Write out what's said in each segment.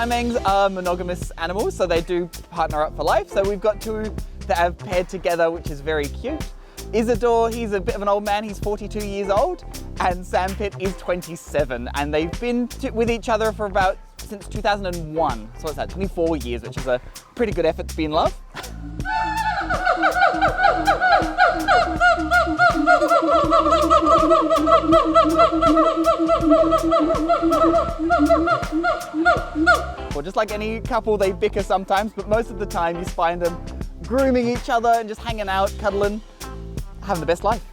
Siamangs are monogamous animals, so they do partner up for life. So we've got two that have paired together, which is very cute. Isidor, he's a bit of an old man, he's 42 years old, and Sampit is 27, and they've been with each other for about since 2001. So what's that, 24 years, which is a pretty good effort to be in love. Well, just like any couple, they bicker sometimes, but most of the time you find them grooming each other and just hanging out, cuddling, having the best life.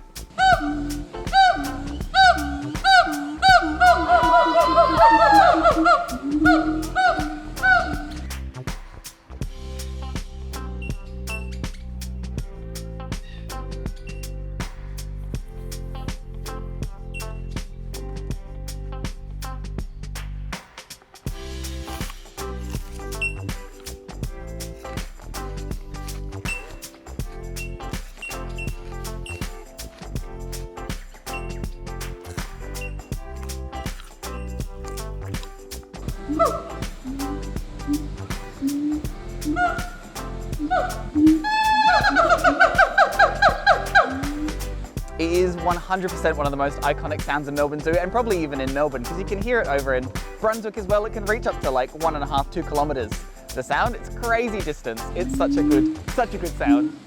It is 100% one of the most iconic sounds in Melbourne Zoo, and probably even in Melbourne, because you can hear it over in Brunswick as well. It can reach up to like 1.5 to 2 kilometres. The sound, it's crazy distance. It's such a good sound.